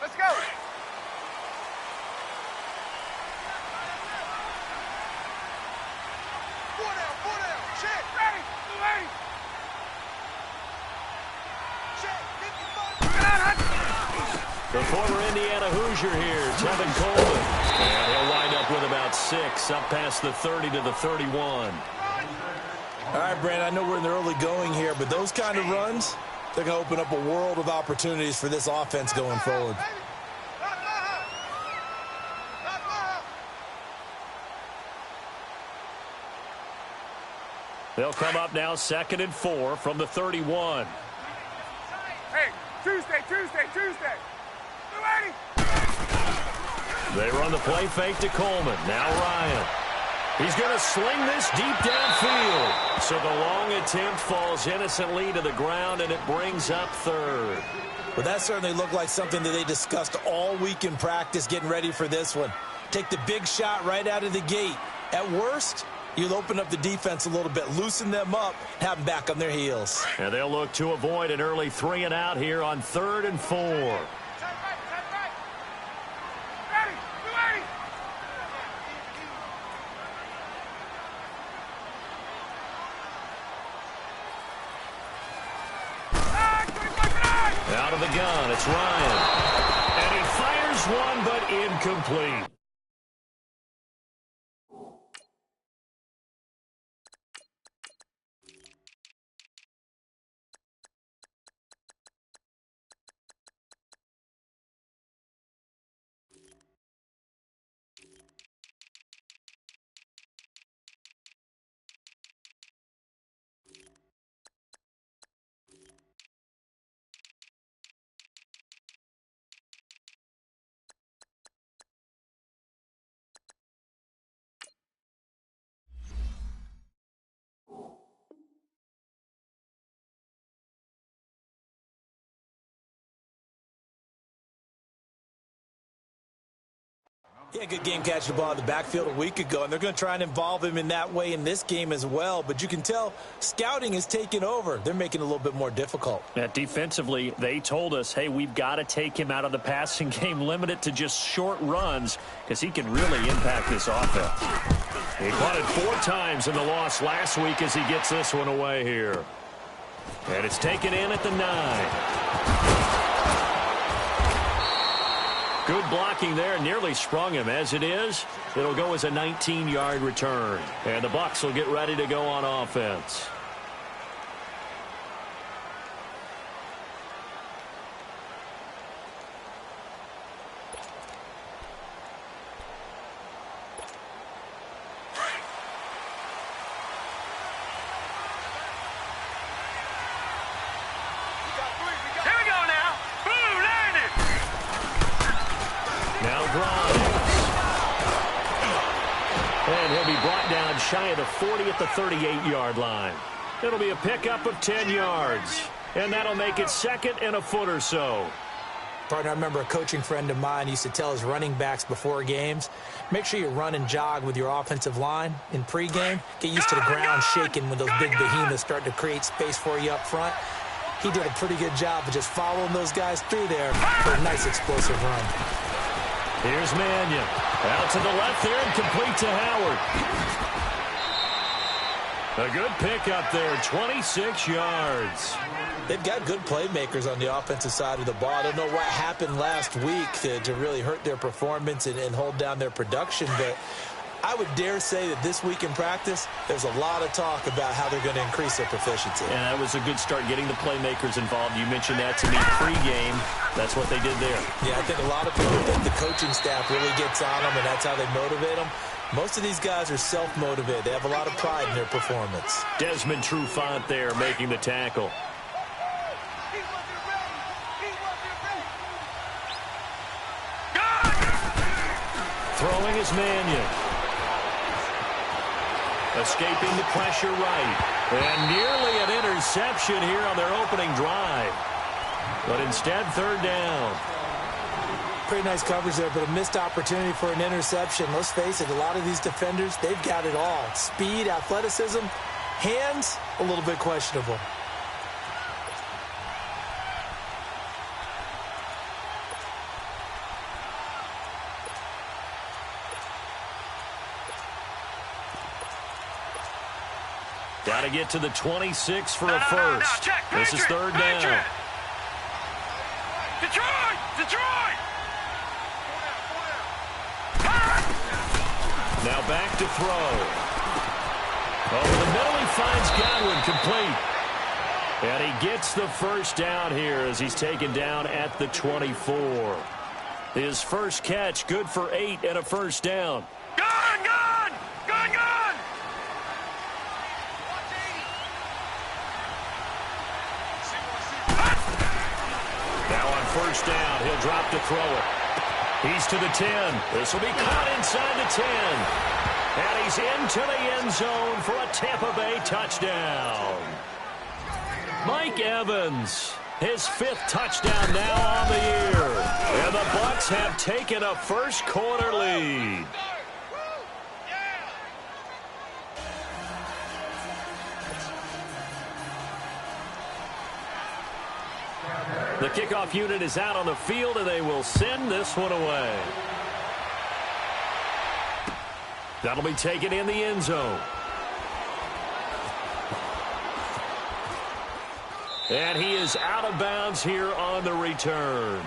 Let's go. Four down. Check. Ready. The former Indiana Hoosier here, Tevin Coleman. And he'll wind up with about 6, up past the 30 to the 31. All right, Brandon, I know we're in the early going here, but those kind of runs, they're going to open up a world of opportunities for this offense going forward. They'll come up now 2nd and 4 from the 31. Hey, Tuesday. They run the play fake to Coleman. Now Ryan. He's going to sling this deep downfield. So the long attempt falls innocently to the ground, and it brings up 3rd. Well, that certainly looked like something that they discussed all week in practice getting ready for this one. Take the big shot right out of the gate. At worst, you'll open up the defense a little bit, loosen them up, have them back on their heels. And they'll look to avoid an early 3 and out here on 3rd and 4. Out of the gun, it's Ryan. And he fires one, but incomplete. Yeah, good game catching the ball in the backfield a week ago, and they're going to try and involve him in that way in this game as well. But you can tell scouting is taking over. They're making it a little bit more difficult. Yeah, defensively, they told us, hey, we've got to take him out of the passing game, limit it to just short runs, because he can really impact this offense. He punted 4 times in the loss last week as he gets this one away here. And it's taken in at the 9. Good blocking there, nearly sprung him. As it is, it'll go as a 19-yard return. And the Bucs will get ready to go on offense. Shy of the 40 at the 38-yard line. It'll be a pickup of 10 yards. And that'll make it 2nd and a foot or so. Partner, I remember a coaching friend of mine used to tell his running backs before games, make sure you run and jog with your offensive line in pregame. Get used to the ground shaking when those big behemoths start to create space for you up front. He did a pretty good job of just following those guys through there for a nice explosive run. Here's Mannion. Out to the left there and complete to Howard. A good pickup there, 26 yards. They've got good playmakers on the offensive side of the ball. I don't know what happened last week to really hurt their performance and hold down their production, but I would dare say that this week in practice, there's a lot of talk about how they're going to increase their proficiency. And that was a good start, getting the playmakers involved. You mentioned that to me pregame. That's what they did there. Yeah, I think a lot of people think the coaching staff really gets on them, and that's how they motivate them. Most of these guys are self-motivated. They have a lot of pride in their performance. Desmond Trufant there making the tackle. Throwing is Mannion. Escaping the pressure right. And nearly an interception here on their opening drive. But instead, 3rd down. Pretty nice coverage there, but a missed opportunity for an interception. Let's face it, a lot of these defenders, they've got it all. Speed, athleticism, hands, a little bit questionable. Got to get to the 26 for a first. This is third down. Detroit! Detroit! Now back to throw. Over the middle, he finds Godwin, complete. And he gets the first down here as he's taken down at the 24. His first catch, good for 8 and a first down. Gone! Gone! Gone! Gone! Now on first down, he'll drop to throw it. He's to the 10. This will be caught inside the 10. And he's into the end zone for a Tampa Bay touchdown. Mike Evans, his 5th touchdown now on the year. And the Bucs have taken a first quarter lead. The kickoff unit is out on the field, and they will send this one away. That'll be taken in the end zone. And he is out of bounds here on the return.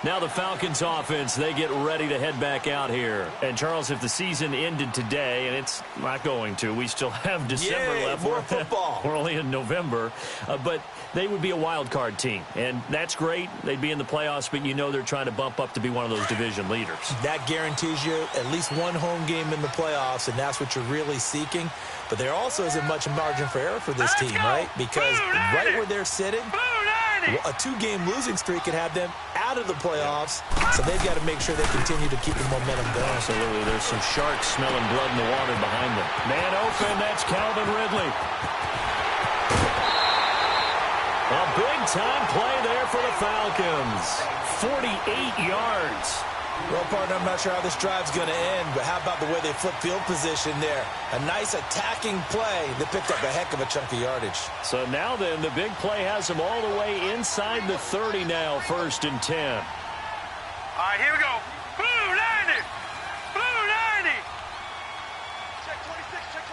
Now the Falcons offense, they get ready to head back out here. And, Charles, if the season ended today, and it's not going to, we still have December left. More football. We're only in November. But they would be a wild card team. And that's great. They'd be in the playoffs, but you know they're trying to bump up to be one of those division leaders. That guarantees you at least one home game in the playoffs, and that's what you're really seeking. But there also isn't much margin for error for this team, right? Because right where they're sitting, a 2-game losing streak could have them out of the playoffs, so they've got to make sure they continue to keep the momentum going. Absolutely. There's some sharks smelling blood in the water behind them. Man open, that's Calvin Ridley. A big-time play there for the Falcons. 48 yards. Well, partner, I'm not sure how this drive's going to end, but how about the way they flip field position there? A nice attacking play that picked up a heck of a chunk of yardage. So now then, the big play has them all the way inside the 30 now, 1st and 10. All right, here we go. Blue 90! Blue 90! Check 26, check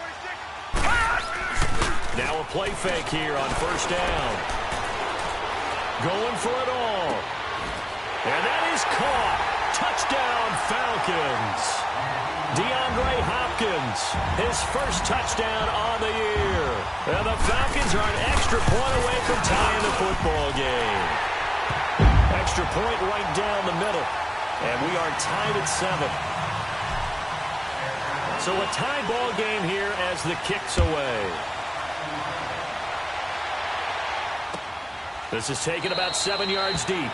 26. Now a play fake here on first down. Going for it all. And that is caught. Touchdown, Falcons. DeAndre Hopkins, his first touchdown on the year. And the Falcons are an extra point away from tying the football game. Extra point right down the middle. And we are tied at 7. So a tie ball game here as the kick's away. This is taken about 7 yards deep.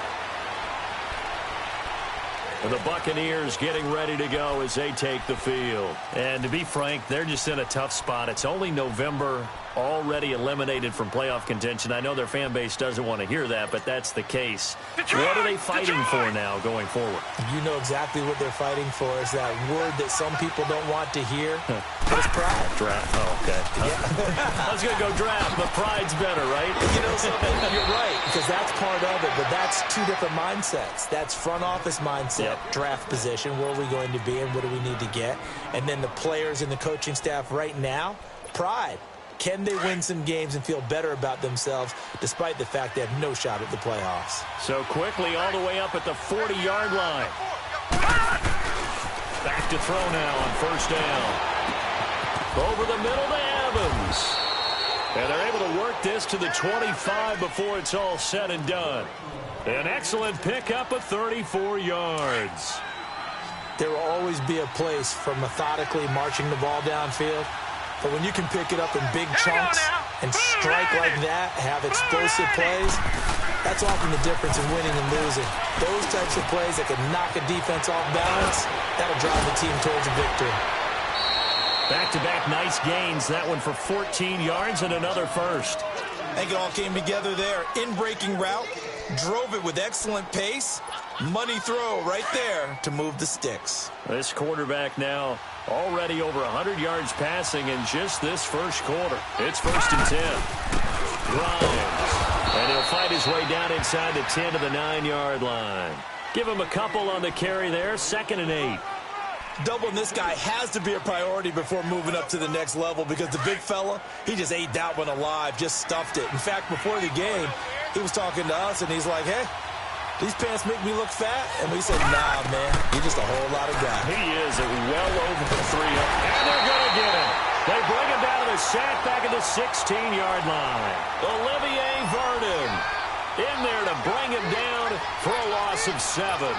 And the Buccaneers getting ready to go as they take the field. And to be frank, they're just in a tough spot. It's only November, already eliminated from playoff contention. I know their fan base doesn't want to hear that, but that's the case. Detroit! What are they fighting Detroit! for now going forward? You know exactly what they're fighting for. Is that word that some people don't want to hear. It's pride. Draft. Oh, okay. I was going to go draft, but pride's better, right? You know something? You're right, because that's part of it, but that's 2 different mindsets. That's front office mindset, draft position, where are we going to be and what do we need to get? And then the players and the coaching staff right now, pride. Can they win some games and feel better about themselves despite the fact they have no shot at the playoffs? So quickly all the way up at the 40-yard line. Back to throw now on first down. Over the middle to Evans. And they're able to work this to the 25 before it's all said and done. An excellent pickup of 34 yards. There will always be a place for methodically marching the ball downfield. But when you can pick it up in big chunks and strike like that, have explosive plays, that's often the difference in winning and losing. Those types of plays that can knock a defense off balance, that'll drive the team towards a victory. Back-to-back nice gains. That one for 14 yards and another first. I think it all came together there. In-breaking route, drove it with excellent pace. Money throw right there to move the sticks. This quarterback now already over 100 yards passing in just this first quarter. It's 1st and 10. Grimes. And he'll fight his way down inside the 10 to the 9-yard line. Give him a couple on the carry there. 2nd and 8. Doubling this guy has to be a priority before moving up to the next level because the big fella, he just ate that one alive, just stuffed it. In fact, before the game, he was talking to us, and he's like, hey, these pants make me look fat? And we said, nah, man, you're just a whole lot of guy. He is well over the 3. And they're going to get him. They bring him down to the sack back at the 16-yard line. Olivier Vernon in there to bring him down for a loss of 7.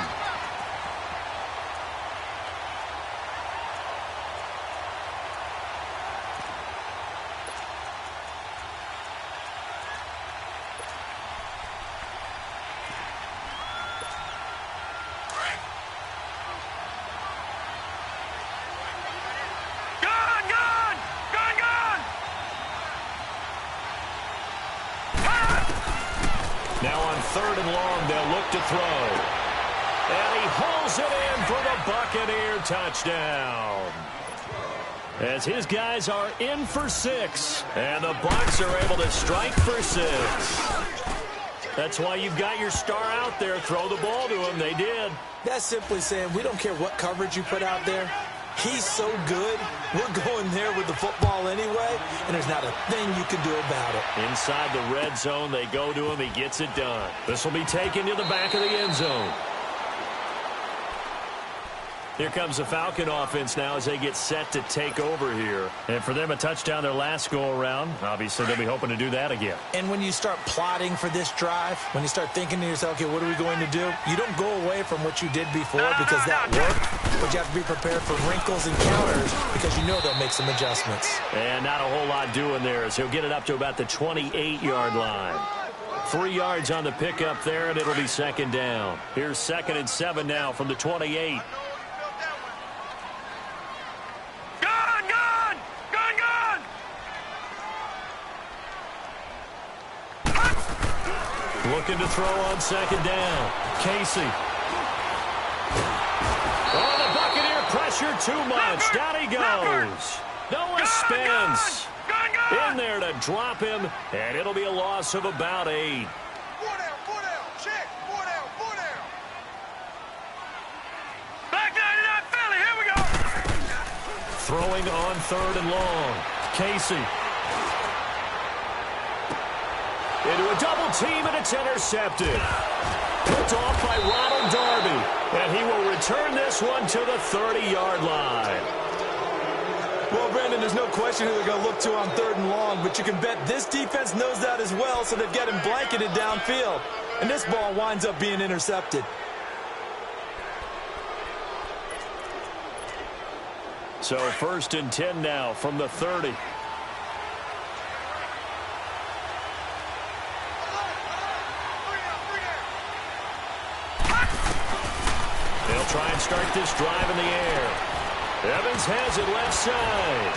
Now on 3rd and long, they'll look to throw. And he hauls it in for the Buccaneer touchdown. As his guys are in for 6. And the Bucs are able to strike for 6. That's why you've got your star out there. Throw the ball to him. They did. That's simply saying we don't care what coverage you put out there. He's so good, we're going there with the football anyway, and there's not a thing you can do about it. Inside the red zone, they go to him. He gets it done. This will be taken to the back of the end zone. Here comes the Falcon offense now as they get set to take over here. And for them, a touchdown their last go-around. Obviously, they'll be hoping to do that again. And when you start plotting for this drive, when you start thinking to yourself, okay, what are we going to do? You don't go away from what you did before because that worked, but you have to be prepared for wrinkles and counters because you know they'll make some adjustments. And not a whole lot doing there as he'll get it up to about the 28-yard line. 3 yards on the pickup there, and it'll be 2nd down. Here's 2nd and 7 now from the 28. Looking to throw on 2nd down. Casey. Oh, the Buccaneer pressure too much. Down he goes. Noah Spence in there to drop him, and it'll be a loss of about 8. 4 down, 4 down. Check. 4 down, 4 down. Back 99 Philly. Here we go. Throwing on 3rd and long. Casey. Into a double team, and it's intercepted. Picked off by Ronald Darby. And he will return this one to the 30-yard line. Well, Brandon, there's no question who they're going to look to on 3rd and long, but you can bet this defense knows that as well, so they've got him blanketed downfield. And this ball winds up being intercepted. So 1st and 10 now from the 30. Try and start this drive in the air. Evans has it left side.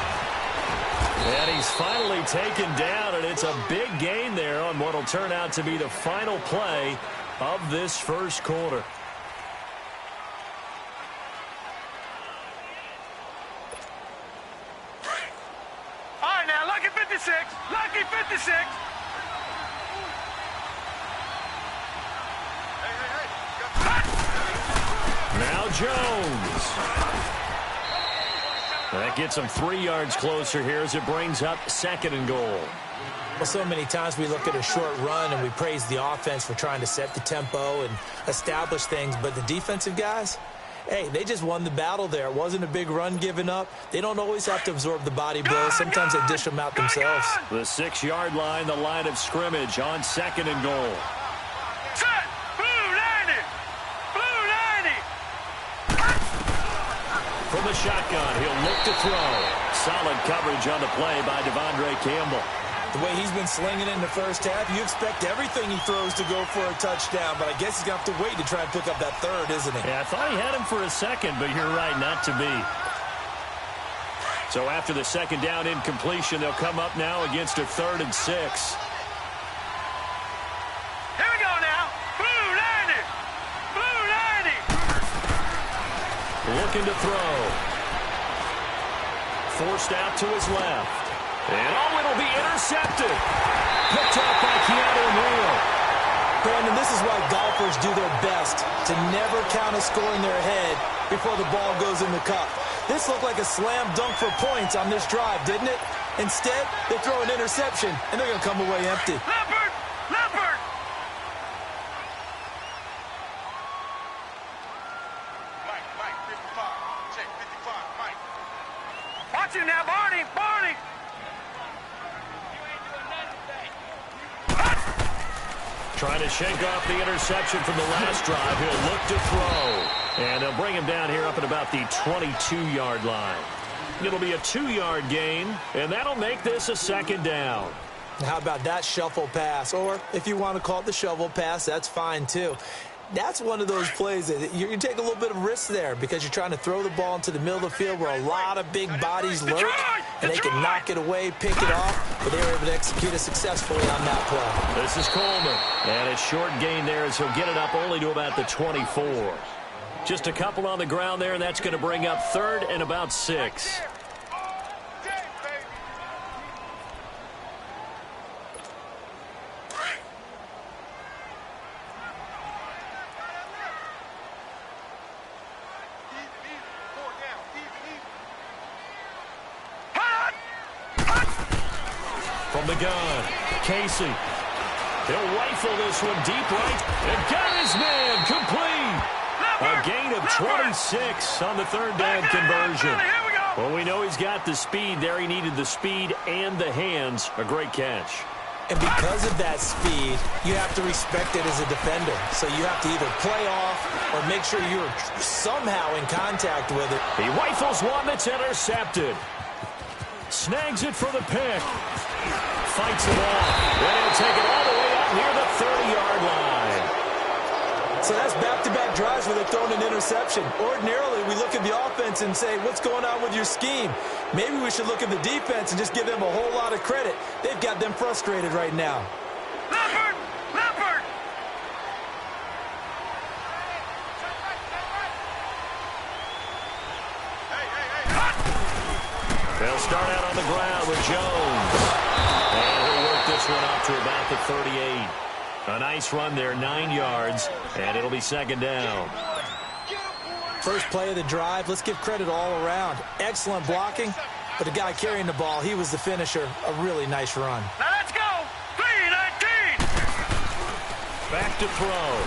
And he's finally taken down, and it's a big gain there on what will turn out to be the final play of this first quarter. All right, now, lucky 56. Lucky 56. Now Jones. That gets him 3 yards closer here as it brings up 2nd and goal. Well, so many times we look at a short run and we praise the offense for trying to set the tempo and establish things, but the defensive guys, hey, they just won the battle there. It wasn't a big run given up. They don't always have to absorb the body blows. Sometimes they dish them out themselves. The 6-yard line, the line of scrimmage on 2nd and goal. Set. Blue 90. Blue 90. From the shotgun, he'll look to throw. Solid coverage on the play by Devondre Campbell. The way he's been slinging in the first half, you expect everything he throws to go for a touchdown, but I guess he's going to have to wait to try and pick up that 3rd, isn't he? Yeah, I thought he had him for a second, but you're right, not to be. So after the 2nd down incompletion, they'll come up now against a 3rd and 6. Here we go now. Blue 90. Blue 90. Looking to throw. Forced out to his left. And it'll be intercepted. Picked off by Keanu Neal. Brandon, this is why golfers do their best to never count a score in their head before the ball goes in the cup. This looked like a slam dunk for points on this drive, didn't it? Instead, they throw an interception, and they're going to come away empty. Leopard! Leopard! Mike, 55. Check, 55, Mike. Watch him now, Barney! Barney! You ain't doing nothing today. Trying to shake off the interception from the last drive. He'll look to throw. And they'll bring him down here up at about the 22-yard line. It'll be a 2-yard gain, and that'll make this a second down. How about that shuffle pass? Or if you want to call it the shovel pass, that's fine too. That's one of those plays that you take a little bit of risk there because you're trying to throw the ball into the middle of the field where a lot of big bodies lurk, and they can knock it away, pick it off, but they were able to execute it successfully on that play. This is Coleman, and a short gain there as he'll get it up only to about the 24. Just a couple on the ground there, and that's going to bring up 3rd and about 6. From the gun, Casey. He'll rifle this one deep right, and got his man complete. A gain of 26 on the 3rd down conversion. Well, we know he's got the speed there. He needed the speed and the hands. A great catch. And because of that speed, you have to respect it as a defender. So you have to either play off or make sure you're somehow in contact with it. He rifles one that's intercepted. Snags it for the pick. Fights it off. And he'll take it all the way up near the 30-yard line. So that's back-to-back drives where they're throwing an interception. Ordinarily, we look at the offense and say, what's going on with your scheme? Maybe we should look at the defense and just give them a whole lot of credit. They've got them frustrated right now. Leopard! Leopard! They'll start out on the ground with Jones. And he'll work this one up to about the 38. A nice run there, 9 yards, and it'll be 2nd down. First play of the drive, let's give credit all around. Excellent blocking, but the guy carrying the ball, he was the finisher. A really nice run. Now let's go! 3-19! Back to throw.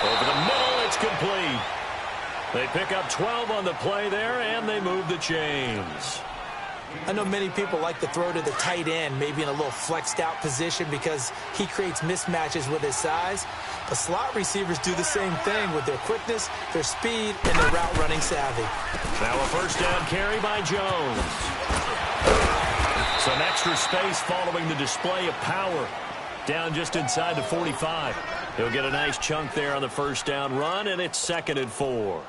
Over the middle, it's complete. They pick up 12 on the play there, and they move the chains. I know many people like to throw to the tight end, maybe in a little flexed out position because he creates mismatches with his size. But slot receivers do the same thing with their quickness, their speed, and their route running savvy. Now a 1st down carry by Jones. Some extra space following the display of power. Down just inside the 45. He'll get a nice chunk there on the 1st down run, and it's 2nd and 4.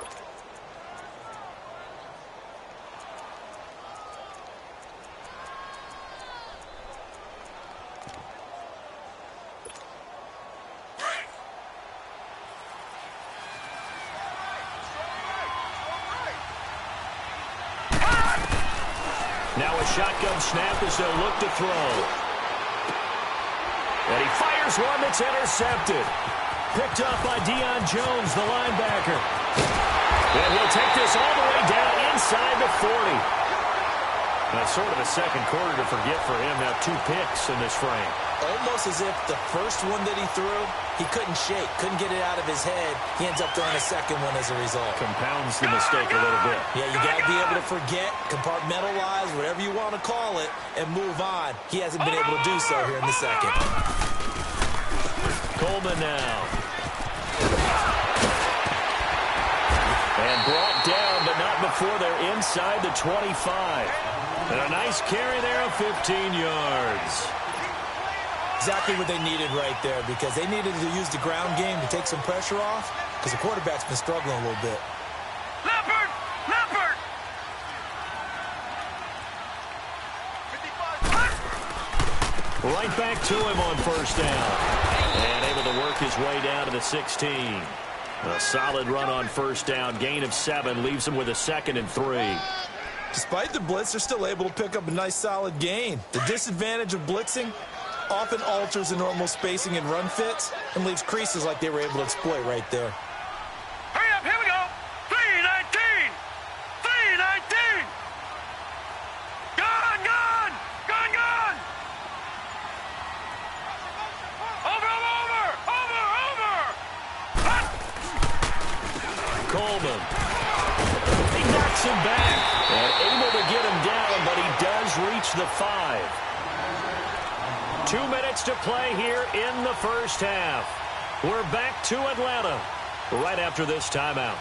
Now a shotgun snap as they'll look to throw. And he fires one that's intercepted. Picked up by Deion Jones, the linebacker. And he'll take this all the way down inside the 40. That's sort of a second quarter to forget for him. Now 2 picks in this frame. Almost as if the first one that he threw, he couldn't shake, couldn't get it out of his head. He ends up throwing a second one as a result. Compounds the mistake a little bit. Yeah, you got to be able to forget, compartmentalize, whatever you want to call it, and move on. He hasn't been able to do so here in the second. Coleman now. And brought down, but not before they're inside the 25. And a nice carry there of 15 yards. Exactly what they needed right there because they needed to use the ground game to take some pressure off because the quarterback's been struggling a little bit. Leopard! Leopard! Right back to him on 1st down. And able to work his way down to the 16. A solid run on 1st down. Gain of 7 leaves him with a 2nd and 3. Despite the blitz, they're still able to pick up a nice solid gain. The disadvantage of blitzing often alters the normal spacing and run fits and leaves creases like they were able to exploit right there. Hurry up, here we go! Coleman. He knocks him back. And able to get him down, but he does reach the 5. 2 minutes to play here in the first half. We're back to Atlanta right after this timeout.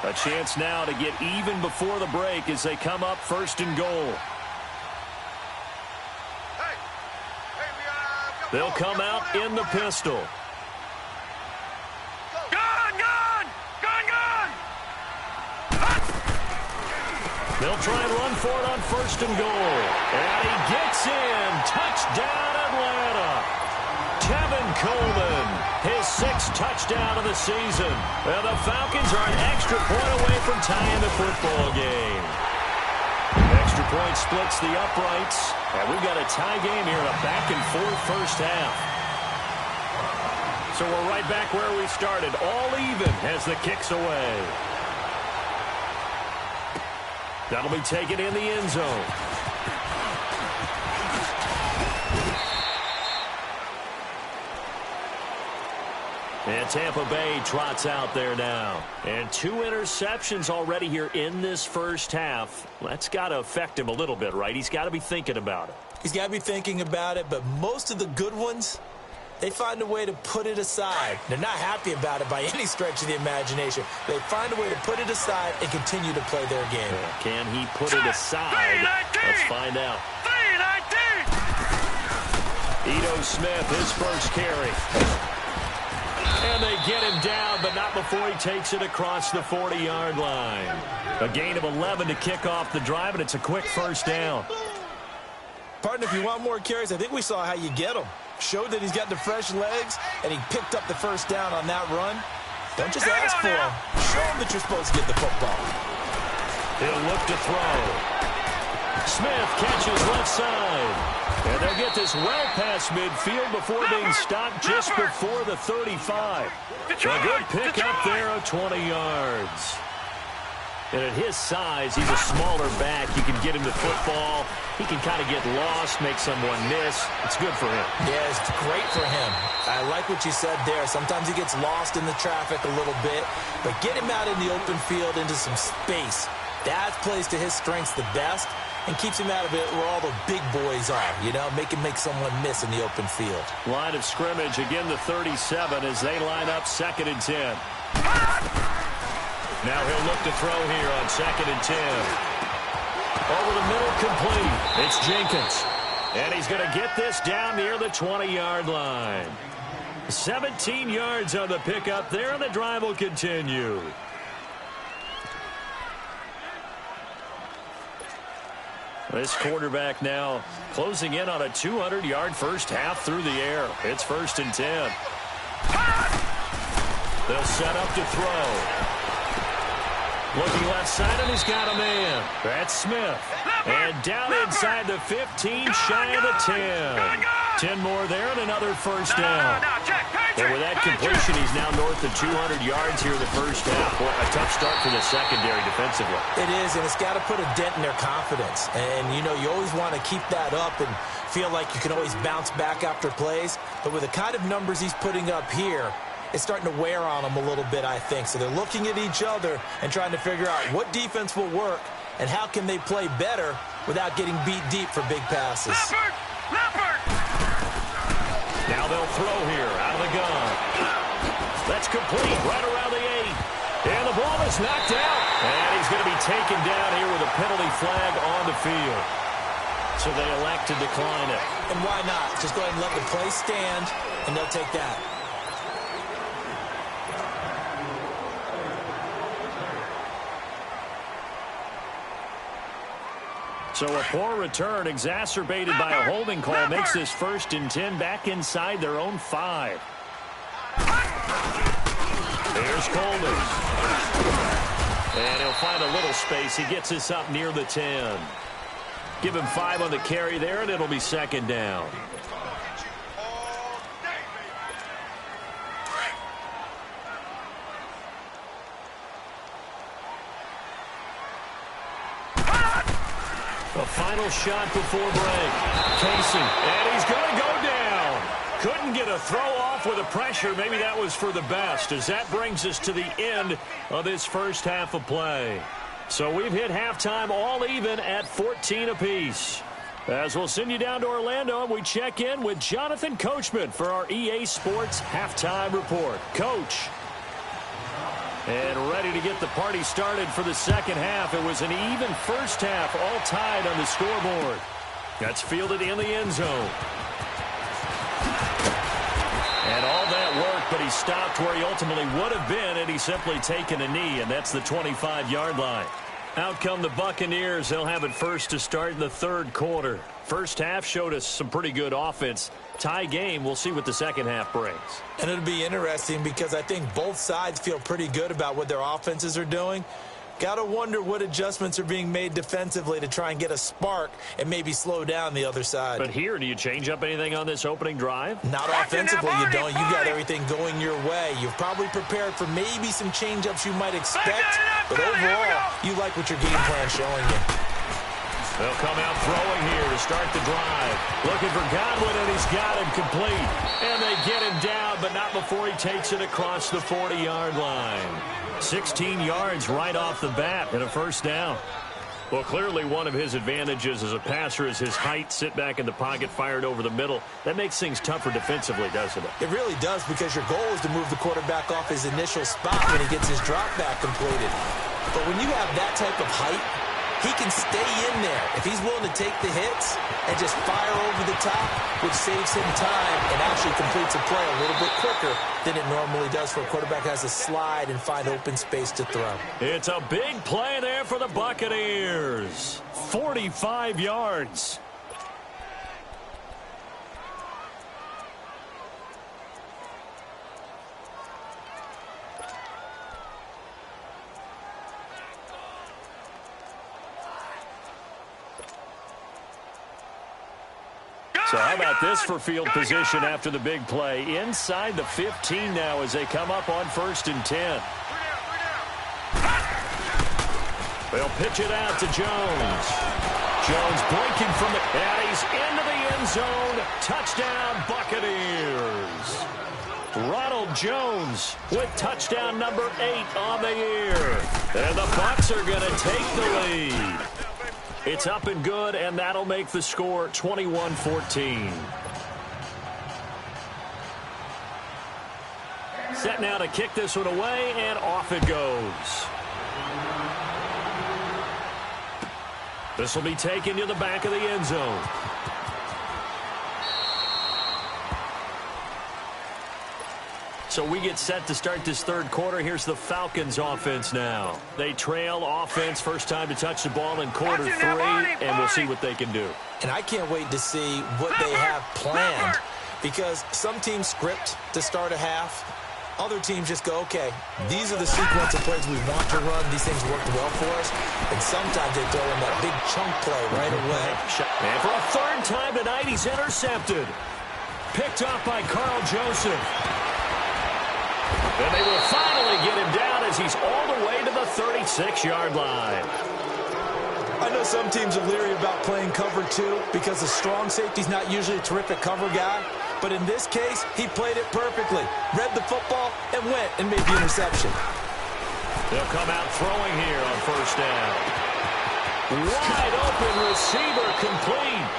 A chance now to get even before the break as they come up first and goal. They'll come out in the pistol. Gun! Gun! Gun! Gun! They'll try and run for it on first and goal. And he gets in. Touchdown, Atlanta. Tevin Coleman, his 6th touchdown of the season. And the Falcons are an extra point away from tying the football game. Extra point splits the uprights. And we've got a tie game here in a back-and-forth first half. So we're right back where we started. All even as the kick's away. That'll be taken in the end zone. And Tampa Bay trots out there now. And 2 interceptions already here in this first half. That's got to affect him a little bit, right? He's got to be thinking about it. He's got to be thinking about it, but most of the good ones, they find a way to put it aside. They're not happy about it by any stretch of the imagination. They find a way to put it aside and continue to play their game. Can he put it aside? Let's find out. Ito Smith, his first carry. And they get him down, but not before he takes it across the 40-yard line. A gain of 11 to kick off the drive, and it's a quick first down. Partner, if you want more carries, I think we saw how you get them. Showed that he's got the fresh legs, and he picked up the first down on that run. Don't just ask for him. Show him that you're supposed to get the football. He'll look to throw. Smith catches left side. And they'll get this well past midfield before being stopped just before the 35. A good pickup there of 20 yards. And at his size, he's a smaller back. You can get him the football. He can kind of get lost, make someone miss. It's good for him. Yeah, it's great for him. I like what you said there. Sometimes he gets lost in the traffic a little bit. But get him out in the open field into some space. That plays to his strengths the best and keeps him out of it where all the big boys are, you know, make someone miss in the open field. Line of scrimmage, again the 37 as they line up 2nd and 10. Now he'll look to throw here on 2nd and 10. Over the middle, complete. It's Jenkins. And he's going to get this down near the 20-yard line. 17 yards on the pickup there, and the drive will continue. This quarterback now closing in on a 200-yard first half through the air. It's 1st and 10. They'll set up to throw. Looking left side, and he's got a man. That's Smith. And down inside the 15, shy of the 10. 10 more there and another first down. And with that completion, he's now north of 200 yards here in the first half. Boy, a tough start for the secondary defensively. It is, and it's got to put a dent in their confidence. And, you know, you always want to keep that up and feel like you can always bounce back after plays. But with the kind of numbers he's putting up here, it's starting to wear on them a little bit, I think. So they're looking at each other and trying to figure out what defense will work and how can they play better without getting beat deep for big passes. Now they'll throw here out of the gun. That's complete right around the 8. And the ball is knocked out. And he's going to be taken down here with a penalty flag on the field. So they elect to decline it. And why not? Just go ahead and let the play stand, and they'll take that. So a poor return exacerbated by a holding call makes this 1st and 10 back inside their own 5. There's Coleman. And he'll find a little space. He gets this up near the 10. Give him 5 on the carry there, and it'll be 2nd down. A final shot before break. Casey, and he's going to go down. Couldn't get a throw off off with the pressure. Maybe that was for the best, as that brings us to the end of this first half of play. So we've hit halftime all even at 14 apiece. As we'll send you down to Orlando, we check in with Jonathan Coachman for our EA Sports Halftime Report. Coach. And ready to get the party started for the second half. It was an even first half, all tied on the scoreboard. That's fielded in the end zone. And all that work, but he stopped where he ultimately would have been had he simply taken a knee, and that's the 25-yard line. Out come the Buccaneers. They'll have it first to start in the third quarter. First half showed us some pretty good offense. Tie game. We'll see what the second half brings. And it'll be interesting because I think both sides feel pretty good about what their offenses are doing. Got to wonder what adjustments are being made defensively to try and get a spark and maybe slow down the other side. But here, do you change up anything on this opening drive? Not offensively, you don't. You got everything going your way. You've probably prepared for maybe some change-ups you might expect, but overall, you like what your game plan's showing you. They'll come out throwing here to start the drive. Looking for Godwin, and he's got him complete. And they get him down, but not before he takes it across the 40-yard line. 16 yards right off the bat and a first down. Well, clearly one of his advantages as a passer is his height. Sit back in the pocket, fired over the middle. That makes things tougher defensively, doesn't it? It really does, because your goal is to move the quarterback off his initial spot when he gets his drop back completed. But when you have that type of height, he can stay in there if he's willing to take the hits and just fire over the top, which saves him time and actually completes a play a little bit quicker than it normally does for a quarterback who has to slide and find open space to throw. It's a big play there for the Buccaneers. 45 yards. So how about this for field position after the big play? Inside the 15 now as they come up on 1st and 10. They'll pitch it out to Jones. Jones breaking from the... And he's into the end zone. Touchdown, Buccaneers. Ronald Jones with touchdown number 8 on the year. And the Bucs are going to take the lead. It's up and good, and that'll make the score 21-14. Set now to kick this one away, and off it goes. This will be taken to the back of the end zone. So we get set to start this third quarter. Here's the Falcons offense now. They trail offense, first time to touch the ball in quarter 3, and we'll see what they can do. And I can't wait to see what they have planned, because some teams script to start a half. Other teams just go, okay, these are the sequence of plays we want to run. These things worked well for us. And sometimes they throw in that big chunk play right away. And for a third time tonight, he's intercepted. Picked up by Carl Joseph. And they will finally get him down as he's all the way to the 36-yard line. I know some teams are leery about playing cover 2 because the strong safety's not usually a terrific cover guy. But in this case, he played it perfectly. Read the football and went and made the interception. They'll come out throwing here on first down. Wide open receiver complete.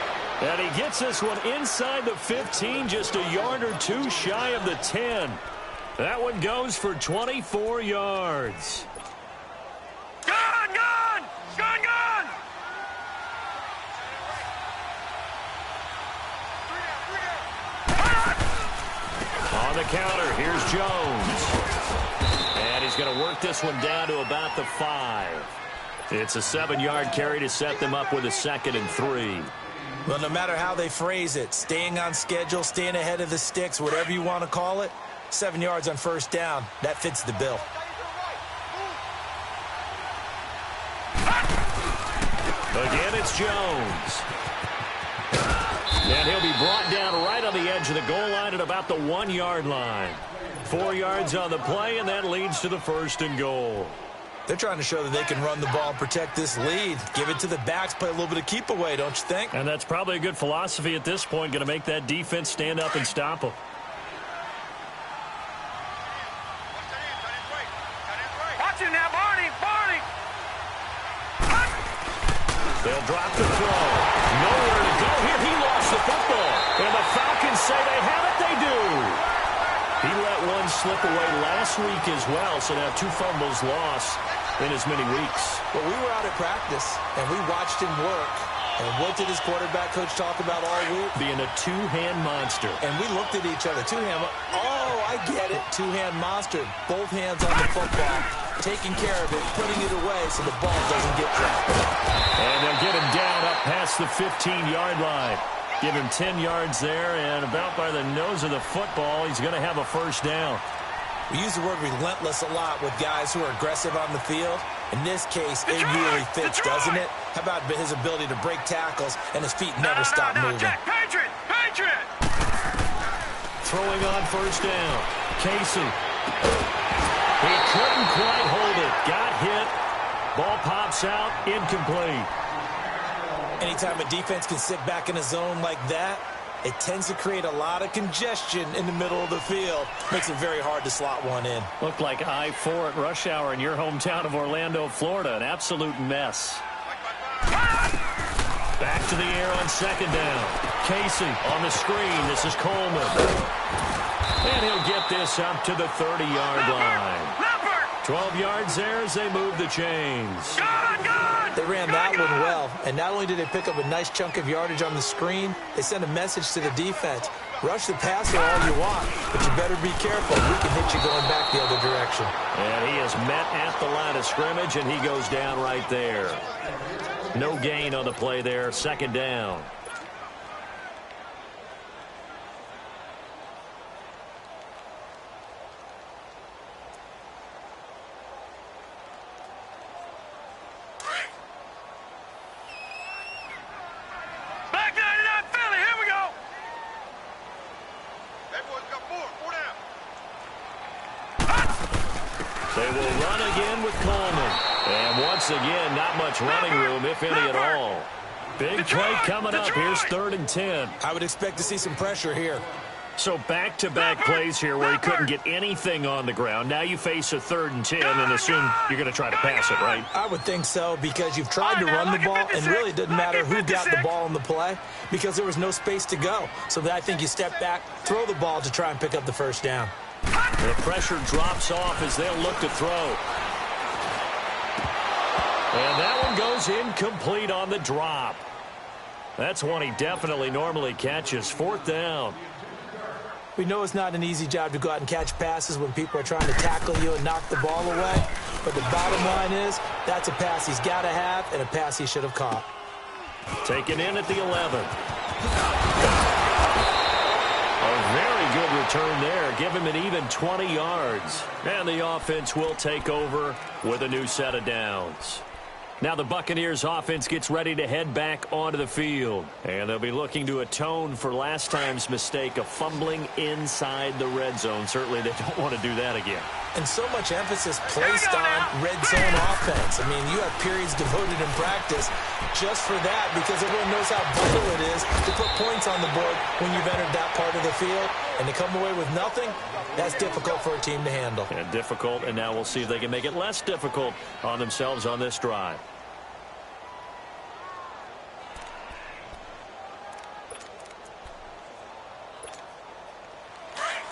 And he gets this one inside the 15, just a yard or 2 shy of the 10. That one goes for 24 yards. Gone! Gone! Gone! Gone! On the counter, here's Jones. And he's going to work this one down to about the 5. It's a 7-yard carry to set them up with a 2nd and 3. Well, no matter how they phrase it, staying on schedule, staying ahead of the sticks, whatever you want to call it, 7 yards on first down, that fits the bill. Again, it's Jones. And he'll be brought down right on the edge of the goal line at about the 1-yard line. 4 yards on the play, and that leads to the 1st and goal. They're trying to show that they can run the ball and protect this lead. Give it to the backs, play a little bit of keep away, don't you think? And that's probably a good philosophy at this point, going to make that defense stand up and stop them. They'll drop the throw. Nowhere to go here. He lost the football. And the Falcons say they have it. They do. He let one slip away last week as well, so now 2 fumbles lost in as many weeks. Well, we were out at practice, and we watched him work. And what did his quarterback coach talk about all week? Being a two-hand monster. And we looked at each other. Two-hand. Oh, I get it. Two-hand monster. Both hands on the football, taking care of it, putting it away so the ball doesn't get dropped. And they'll get him down up past the 15-yard line. Give him 10 yards there, and about by the nose of the football, he's going to have a first down. We use the word relentless a lot with guys who are aggressive on the field. In this case, it really fits, doesn't it? How about his ability to break tackles and his feet never stop moving? Jack, Patriot! Patriot! Throwing on first down. Casey. He couldn't quite hold it. Got hit. Ball pops out. Incomplete. Anytime a defense can sit back in a zone like that, it tends to create a lot of congestion in the middle of the field. Makes it very hard to slot one in. Looked like I-4 at rush hour in your hometown of Orlando, Florida. An absolute mess. Back to the air on second down. Casey on the screen. This is Coleman. And he'll get this up to the 30-yard line. 12 yards there as they move the chains. They ran that one well, and not only did they pick up a nice chunk of yardage on the screen, they sent a message to the defense. Rush the passer all you want, but you better be careful. We can hit you going back the other direction. And he is met at the line of scrimmage, and he goes down right there. No gain on the play there. Second down. They will run again with Coleman. And once again, not much running room, if any at all. Big play coming up. Here's 3rd and 10. I would expect to see some pressure here. So back-to-back plays here where he couldn't get anything on the ground. Now you face a 3rd and 10 and assume you're going to try to pass it, right? I would think so, because you've tried to run the ball, and really it doesn't matter who got the ball in the play because there was no space to go. So I think you step back, throw the ball to try and pick up the first down. The pressure drops off as they'll look to throw. And that one goes incomplete on the drop. That's one he definitely normally catches. 4th down. We know it's not an easy job to go out and catch passes when people are trying to tackle you and knock the ball away. But the bottom line is, that's a pass he's got to have and a pass he should have caught. Taken in at the 11. A very good return there. Give him an even 20 yards. And the offense will take over with a new set of downs. Now the Buccaneers offense gets ready to head back onto the field. And they'll be looking to atone for last time's mistake of fumbling inside the red zone. Certainly they don't want to do that again. And so much emphasis placed on red zone offense. I mean, you have periods devoted in practice just for that because everyone knows how vital it is to put points on the board when you've entered that part of the field. And to come away with nothing, that's difficult for a team to handle. And difficult, and now we'll see if they can make it less difficult on themselves on this drive.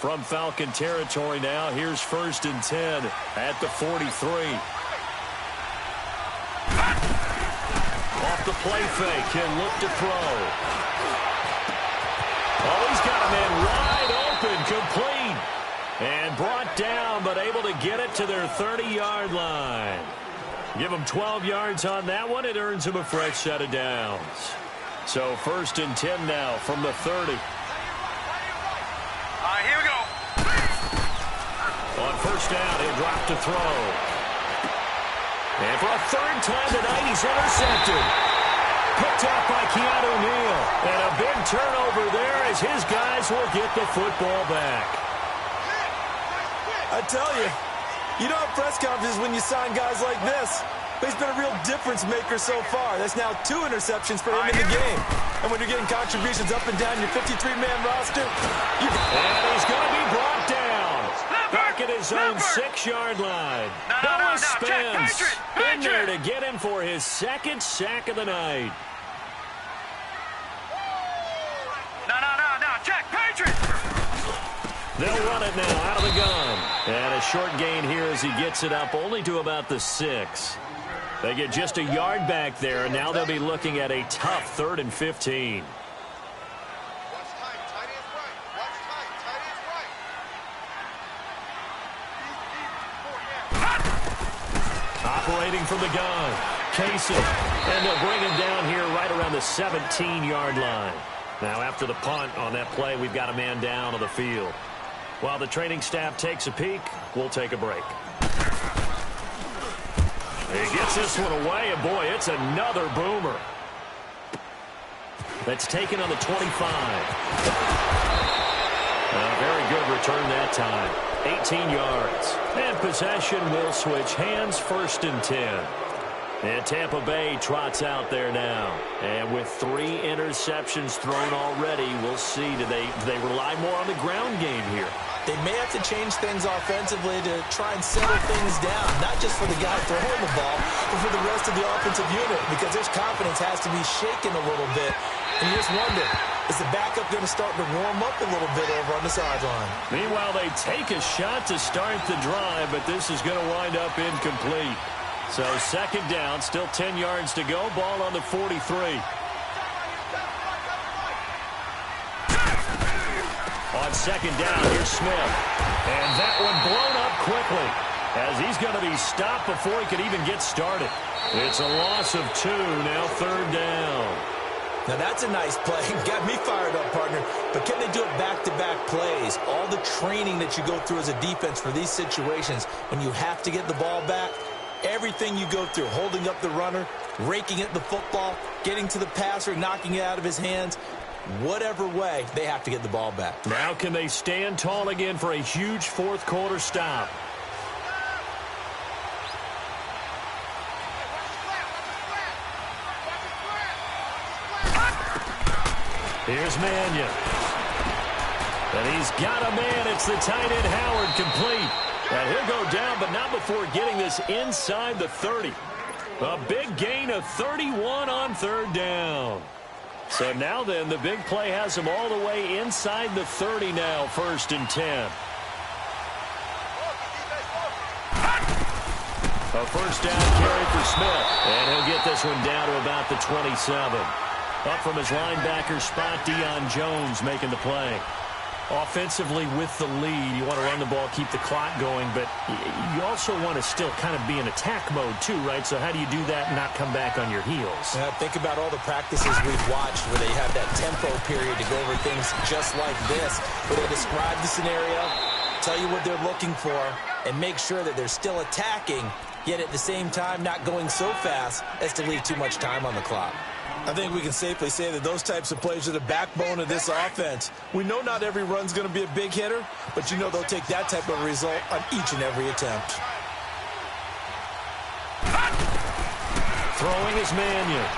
From Falcon territory now, here's 1st and 10 at the 43. Off the play fake, he'll look to throw. Oh, he's got a man wide open, complete. And brought down, but able to get it to their 30-yard line. Give him 12 yards on that one. It earns him a fresh set of downs. So 1st and 10 now from the 30. Here we go. On first down, he'll drop to throw. And for a 3rd time tonight, he's intercepted. Picked up by Keanu Neal. And a big turnover there as his guys will get the football back. I tell you, you don't have press conferences when you sign guys like this. But he's been a real difference maker so far. That's now 2 interceptions for him in the game. And when you're getting contributions up and down your 53-man roster, and he's going to be brought down. Back at his his own 6-yard line. Noah Spence in there to get him for his second sack of the night. No, check, Patriot! They'll run it now out of the gun. And a short gain here as he gets it up only to about the 6. They get just a yard back there, and now they'll be looking at a tough 3rd and 15. Operating from the gun, Casey. And they'll bring him down here right around the 17-yard line. Now, after the punt on that play, we've got a man down on the field. While the training staff takes a peek, we'll take a break. He gets this one away, and boy, it's another boomer. That's taken on the 25. A very good return that time. 18 yards. And possession will switch hands, 1st and 10. And Tampa Bay trots out there now. And with 3 interceptions thrown already, we'll see. Do they rely more on the ground game here? They may have to change things offensively to try and settle things down, not just for the guy throwing the ball, but for the rest of the offensive unit, because their confidence has to be shaken a little bit. And you just wonder, is the backup going to start to warm up a little bit over on the sideline? Meanwhile, they take a shot to start the drive, but this is going to wind up incomplete. So 2nd down, still 10 yards to go, ball on the 43. On 2nd down, here's Smith. And that one blown up quickly as he's going to be stopped before he could even get started. It's a loss of 2, now 3rd down. Now, that's a nice play. Got me fired up, partner. But can they do it back-to-back plays? All the training that you go through as a defense for these situations, when you have to get the ball back, everything you go through, holding up the runner, raking at the football, getting to the passer, knocking it out of his hands, whatever way, they have to get the ball back. Now can they stand tall again for a huge 4th quarter stop? Here's Mannion. And he's got a man. It's the tight end Howard, complete. And he'll go down, but not before getting this inside the 30. A big gain of 31 on 3rd down. So now then, the big play has him all the way inside the 30 now, 1st and 10. A 1st down carry for Smith. And he'll get this one down to about the 27. Up from his linebacker spot, Deion Jones making the play. Offensively with the lead, you want to run the ball, keep the clock going, but you also want to still kind of be in attack mode too, right? So how do you do that and not come back on your heels? Yeah, think about all the practices we've watched where they have that tempo period to go over things just like this, where they describe the scenario, tell you what they're looking for, and make sure that they're still attacking, yet at the same time not going so fast as to leave too much time on the clock. I think we can safely say that those types of plays are the backbone of this offense. We know not every run's going to be a big hitter, but you know they'll take that type of result on each and every attempt. Throwing is Mannion.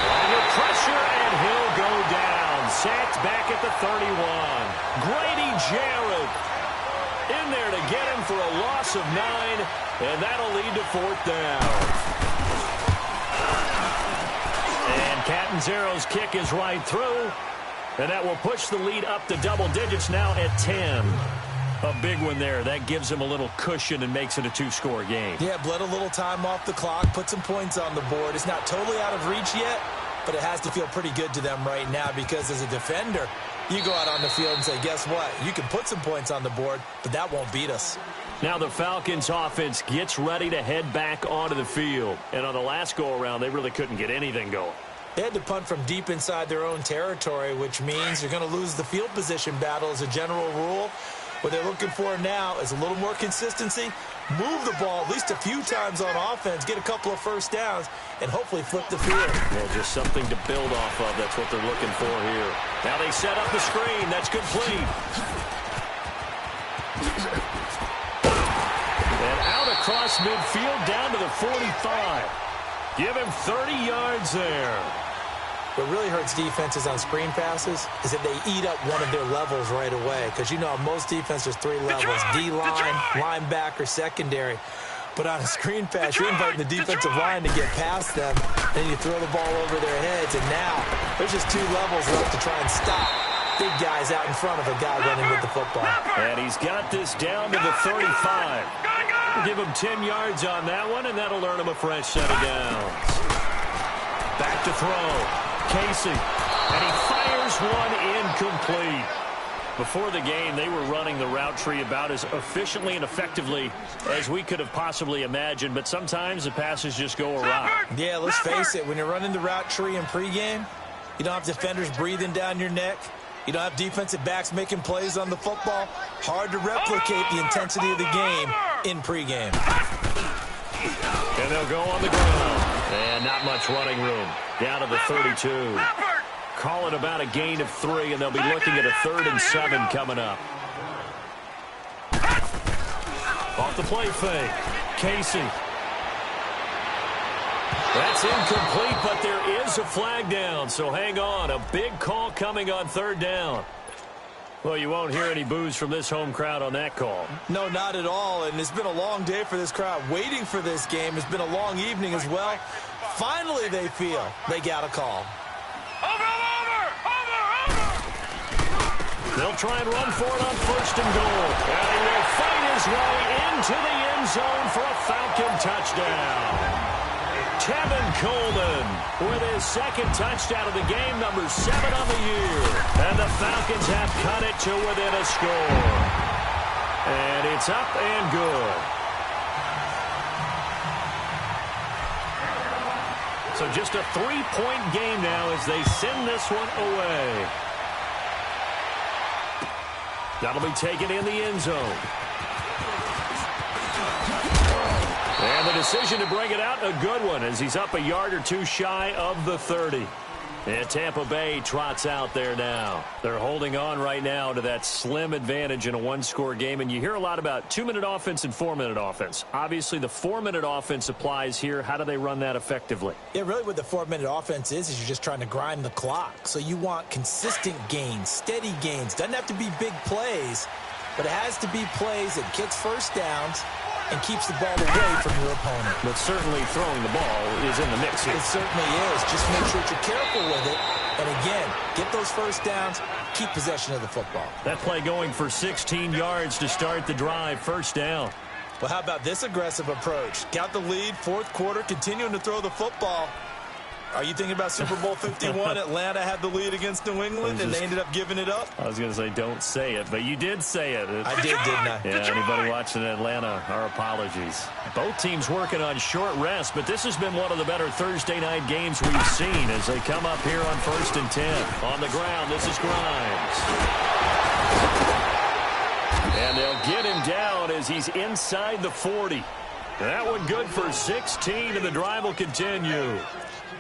Under pressure, and he'll go down. Sacked back at the 31. Grady Jarrett in there to get him for a loss of 9, and that'll lead to 4th down. And Catanzaro's kick is right through, and that will push the lead up to double digits now at 10. A big one there. That gives him a little cushion and makes it a 2-score game. Yeah, bled a little time off the clock, put some points on the board. It's not totally out of reach yet, but it has to feel pretty good to them right now because as a defender, you go out on the field and say, guess what? You can put some points on the board, but that won't beat us. Now the Falcons offense gets ready to head back onto the field. And on the last go-around, they really couldn't get anything going. They had to punt from deep inside their own territory, which means you're going to lose the field position battle as a general rule. What they're looking for now is a little more consistency, move the ball at least a few times on offense, get a couple of 1st downs, and hopefully flip the field. Well, just something to build off of. That's what they're looking for here. Now they set up the screen. That's complete. And out across midfield down to the 45. Give him 30 yards there. What really hurts defenses on screen passes is that they eat up one of their levels right away. Because, you know, most defenses, 3 levels: D-line, linebacker, secondary. But on a screen pass, you're inviting the defensive line to get past them, and you throw the ball over their heads, and now there's just 2 levels left to try and stop big guys out in front of a guy running with the football. And he's got this down to the 35. We'll give him 10 yards on that one, and that'll earn him a fresh set of downs. Back to throw. Casey, and he fires one incomplete. Before the game, they were running the route tree about as efficiently and effectively as we could have possibly imagined, but sometimes the passes just go awry. Yeah, let's face it, when you're running the route tree in pregame, you don't have defenders breathing down your neck. You don't have defensive backs making plays on the football. Hard to replicate the intensity of the game in pregame. And they'll go on the ground. And not much running room. Down to the 32. Call it about a gain of 3, and they'll be looking at a 3rd and 7 coming up. Off the play fake. Casey. That's incomplete, but there is a flag down, so hang on. A big call coming on 3rd down. Well, you won't hear any boos from this home crowd on that call. No, not at all, and it's been a long day for this crowd. Waiting for this game. It's been a long evening as well. Finally, they feel they got a call. Over! They'll try and run for it on 1st and goal. And he will fight his way into the end zone for a Falcon touchdown. Tevin Coleman with his 2nd touchdown of the game, number 7 on the year. And the Falcons have cut it to within a score. And it's up and good. So just a 3-point game now as they send this one away. That'll be taken in the end zone. And the decision to bring it out, a good one, as he's up a yard or 2 shy of the 30. And Tampa Bay trots out there now. They're holding on right now to that slim advantage in a 1-score game. And you hear a lot about 2-minute offense and 4-minute offense. Obviously, the 4-minute offense applies here. How do they run that effectively? Yeah, really what the 4-minute offense is you're just trying to grind the clock. So you want consistent gains, steady gains. Doesn't have to be big plays, but it has to be plays that gets first downs and keeps the ball away from your opponent. But certainly throwing the ball is in the mix here. It certainly is. Just make sure that you're careful with it. And again, get those first downs, keep possession of the football. That play going for 16 yards to start the drive, 1st down. Well, how about this aggressive approach? Got the lead, 4th quarter, continuing to throw the football. Are you thinking about Super Bowl 51? Atlanta had the lead against New England, and they ended up giving it up? I was going to say don't say it, but you did say it. I did, didn't I? Yeah, anybody watching Atlanta, our apologies. Both teams working on short rest, but this has been one of the better Thursday night games we've seen as they come up here on 1st and 10. On the ground, this is Grimes. And they'll get him down as he's inside the 40. That one good for 16, and the drive will continue.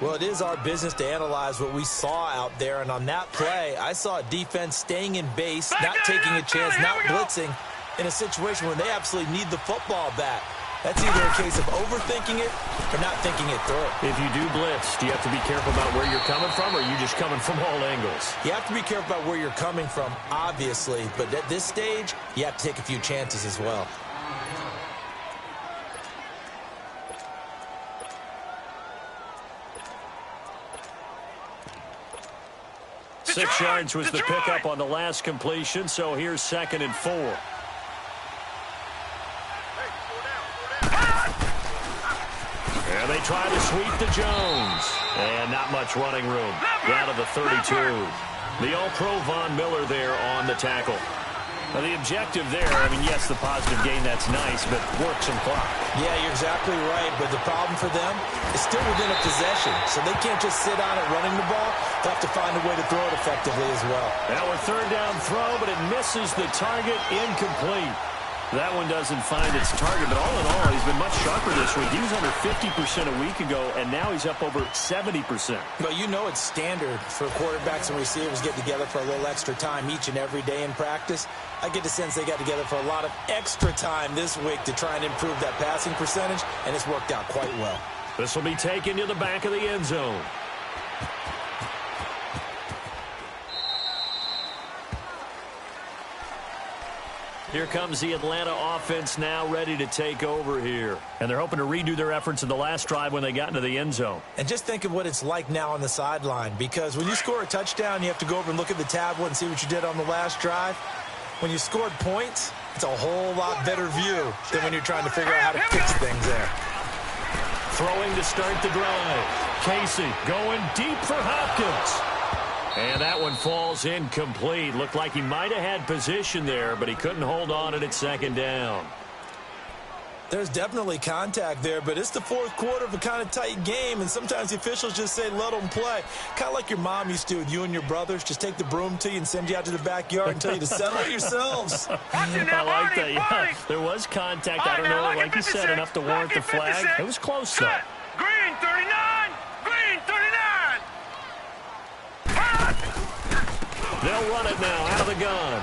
Well, it is our business to analyze what we saw out there, and on that play, I saw a defense staying in base, not taking a chance, not blitzing, in a situation where they absolutely need the football back. That's either a case of overthinking it or not thinking it through. If you do blitz, do you have to be careful about where you're coming from, or are you just coming from all angles? You have to be careful about where you're coming from, obviously, but at this stage, you have to take a few chances as well. 6 yards was the pickup on the last completion, so here's 2nd and 4. And they try to sweep to Jones. And not much running room. Down to the 32. The All-Pro Von Miller there on the tackle. Now, the objective there, I mean, yes, the positive gain, that's nice, but work some clock. Yeah, you're exactly right, but the problem for them is still within a possession, so they can't just sit on it running the ball. They'll have to find a way to throw it effectively as well. Now, a 3rd down throw, but it misses the target, incomplete. That one doesn't find its target, but all in all, he's been much sharper this week. He was under 50% a week ago, and now he's up over 70%. Well, you know it's standard for quarterbacks and receivers get together for a little extra time each and every day in practice. I get the sense they got together for a lot of extra time this week to try and improve that passing percentage, and it's worked out quite well. This will be taken to the back of the end zone. Here comes the Atlanta offense now ready to take over here. And they're hoping to redo their efforts in the last drive when they got into the end zone. And just think of what it's like now on the sideline, because when you score a touchdown, you have to go over and look at the tablet and see what you did on the last drive. When you scored points, it's a whole lot better view than when you're trying to figure out how to fix things there. Throwing to start the drive. Casey going deep for Hopkins. And that one falls incomplete. Looked like he might have had position there, but he couldn't hold on at second down. There's definitely contact there, but it's the fourth quarter of a kind of tight game, and sometimes the officials just say, let them play. Kind of like your mom used to with you and your brothers. Just take the broom to you and send you out to the backyard and tell you to settle it yourselves. I like that, yeah. There was contact. I don't know, like you said, enough to warrant the flag. It was close, though. Green 39! Green 39! They'll run it now out of the gun.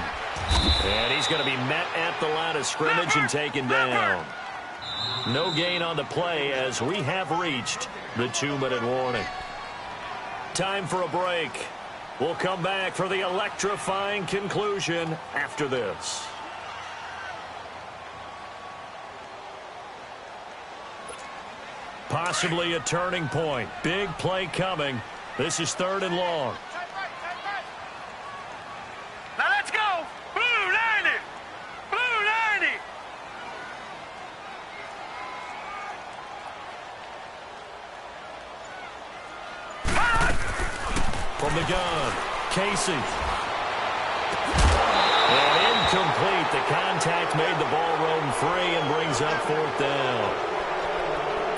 And he's going to be met at the line of scrimmage and taken down. No gain on the play as we have reached the 2-minute warning. Time for a break. We'll come back for the electrifying conclusion after this. Possibly a turning point. Big play coming. This is 3rd and long. Now let's go! Blue 90! Blue 90! From the gun, Casey. And incomplete. The contact made the ball roam free and brings up 4th down.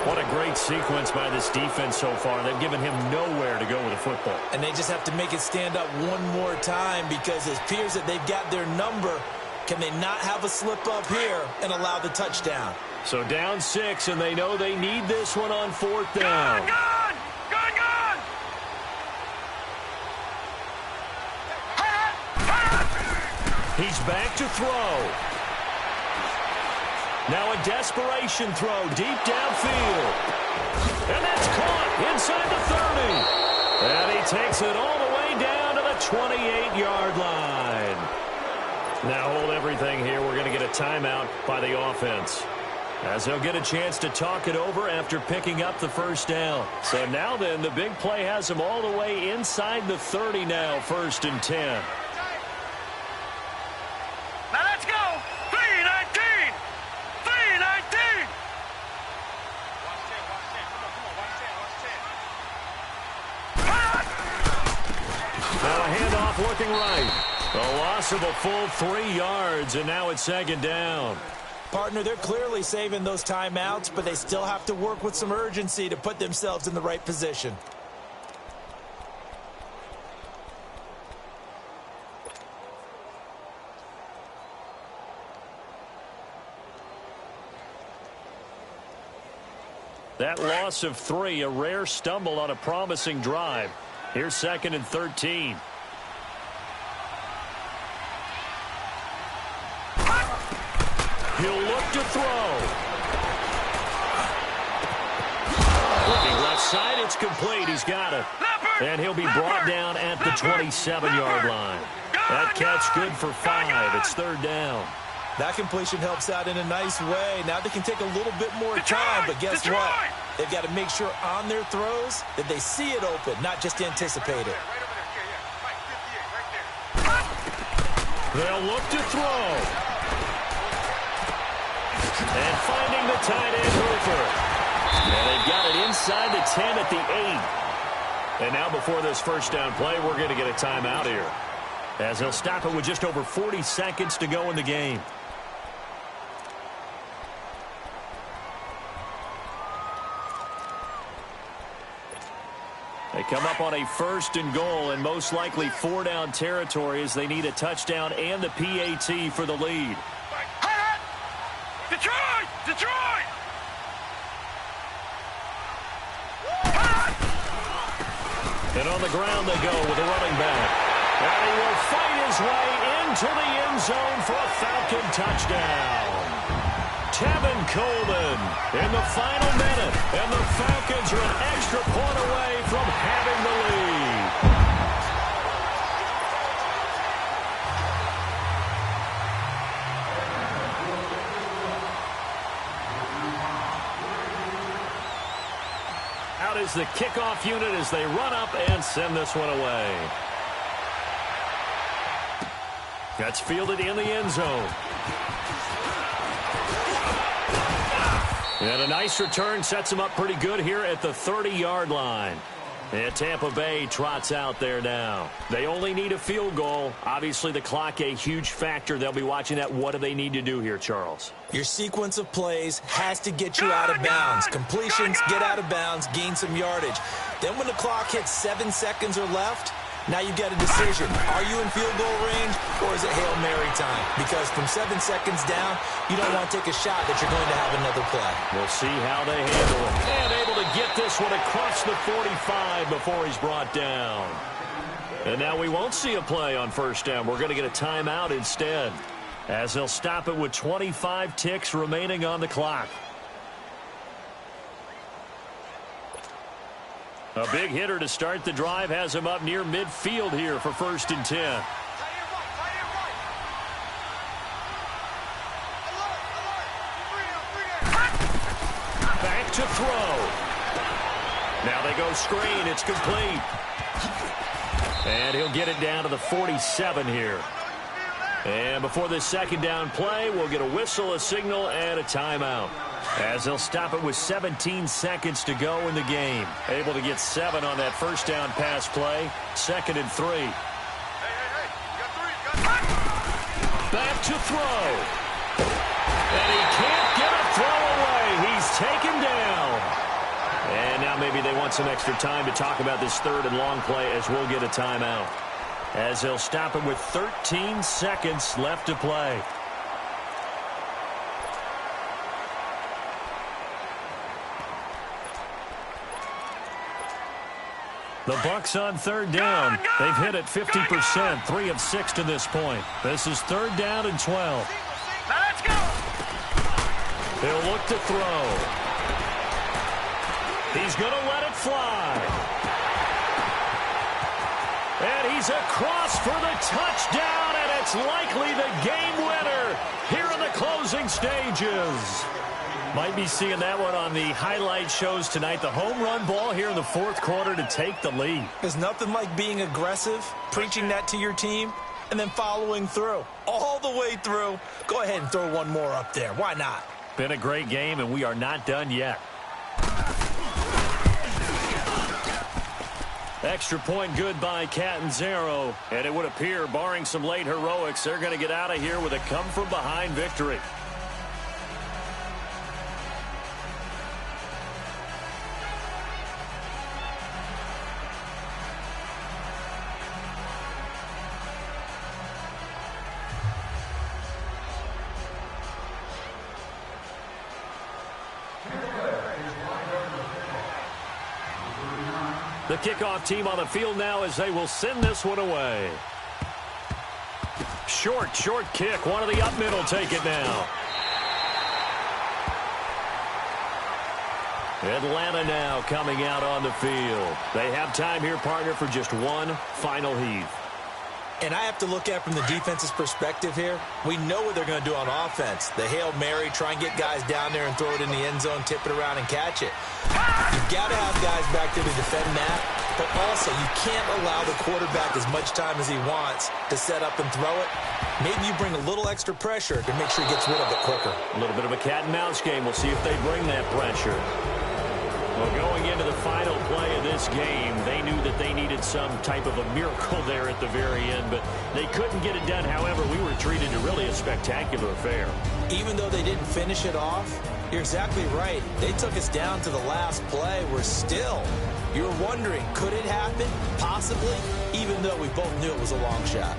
What a great sequence by this defense so far. They've given him nowhere to go with the football. And they just have to make it stand up one more time, because it appears that they've got their number. Can they not have a slip up here and allow the touchdown? So down 6, and they know they need this one on 4th down. Gun! Gun! Gun! He's back to throw. Now a desperation throw deep downfield. And that's caught inside the 30. And he takes it all the way down to the 28-yard line. Now hold everything here. We're going to get a timeout by the offense, as they'll get a chance to talk it over after picking up the 1st down. So now then, the big play has them all the way inside the 30 now, 1st and 10. Now let's go! 319! 319! Now a handoff looking right. A loss of a full 3 yards, and now it's 2nd down. Partner, they're clearly saving those timeouts, but they still have to work with some urgency to put themselves in the right position. That loss of 3, a rare stumble on a promising drive. Here's 2nd and 13. He'll look to throw. Looking left side, it's complete. He's got it. And he'll be brought down at the 27-yard line. That catch good for 5. It's 3rd down. That completion helps out in a nice way. Now they can take a little bit more time, but guess what? They've got to make sure on their throws that they see it open, not just anticipate it. They'll look to throw. And finding the tight end Hooper. And they've got it inside the 10 at the 8. And now before this 1st down play, we're going to get a timeout here, as they'll stop it with just over 40 seconds to go in the game. They come up on a 1st and goal, and most likely 4-down territory, as they need a touchdown and the PAT for the lead. Detroit! Detroit! And on the ground they go with a running back. And he will fight his way into the end zone for a Falcon touchdown. Tevin Coleman in the final minute, and the Falcons are an extra point away from having the lead. goes the kickoff unit as they run up and send this one away. That's fielded in the end zone. And a nice return sets them up pretty good here at the 30-yard line. And Tampa Bay trots out there now. They only need a field goal. Obviously, the clock a huge factor. They'll be watching that. What do they need to do here, Charles? Your sequence of plays has to get you out of bounds. Completions, get out of bounds, gain some yardage. Then when the clock hits 7 seconds or left, now you get a decision. Are you in field goal range, or is it Hail Mary time? Because from 7 seconds down, you don't want to take a shot that you're going to have another play. We'll see how they handle it. And able to get this one across the 45 before he's brought down. And now we won't see a play on first down. We're going to get a timeout instead, as they'll stop it with 25 ticks remaining on the clock. A big hitter to start the drive has him up near midfield here for 1st and 10. Back to throw. Now they go screen. It's complete. And he'll get it down to the 47 here. And before this second down play, we'll get a whistle, a signal, and a timeout, as they'll stop it with 17 seconds to go in the game. Able to get 7 on that first down pass play. 2nd and 3. Hey, you got 3. Back to throw. And he can't get a throw away. He's taken down. And now maybe they want some extra time to talk about this 3rd and long play, as we'll get a timeout, as they'll stop it with 13 seconds left to play. The Bucs on 3rd down. They've hit it 50%, 3 of 6 to this point. This is 3rd down and 12. Now let's go. He'll look to throw. He's going to let it fly. And he's across for the touchdown, and it's likely the game winner here in the closing stages. Might be seeing that one on the highlight shows tonight. The home run ball here in the 4th quarter to take the lead. There's nothing like being aggressive, preaching that to your team, and then following through. All the way through. Go ahead and throw one more up there. Why not? Been a great game, and we are not done yet. Extra point good by Catanzaro, and it would appear, barring some late heroics, they're going to get out of here with a come-from-behind victory. The kickoff team on the field now, as they will send this one away. Short kick. One of the up middle take it now. Atlanta now coming out on the field. They have time here, partner, for just one final heave. And I have to look at it from the defense's perspective here. We know what they're going to do on offense. The Hail Mary, try and get guys down there and throw it in the end zone, tip it around and catch it. You've got to have guys back there to defend that, but also you can't allow the quarterback as much time as he wants to set up and throw it. Maybe you bring a little extra pressure to make sure he gets rid of it quicker. A little bit of a cat and mouse game. We'll see if they bring that pressure. Well, going into the final play of this game, they knew that they needed some type of a miracle there at the very end, but they couldn't get it done. However, we were treated to really a spectacular affair. Even though they didn't finish it off, you're exactly right. They took us down to the last play. We're still, you're wondering, could it happen? Possibly, even though we both knew it was a long shot.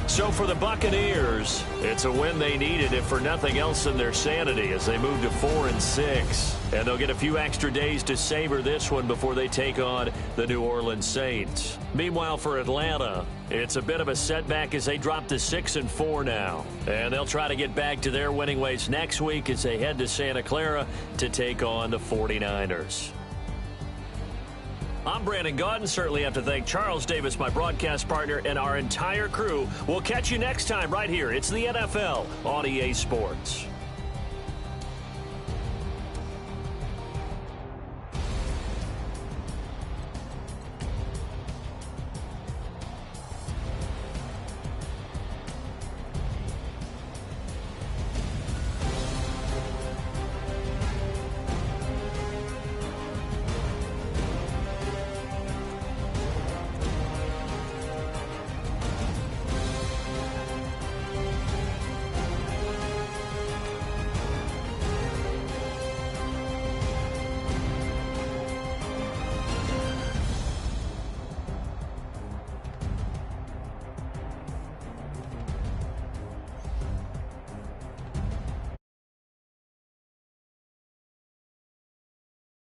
So for the Buccaneers, it's a win they needed, if for nothing else than their sanity, as they move to 4-6. And they'll get a few extra days to savor this one before they take on the New Orleans Saints. Meanwhile, for Atlanta, it's a bit of a setback as they drop to 6-4 now. And they'll try to get back to their winning ways next week as they head to Santa Clara to take on the 49ers. I'm Brandon Gaudin. Certainly have to thank Charles Davis, my broadcast partner, and our entire crew. We'll catch you next time right here. It's the NFL on EA Sports.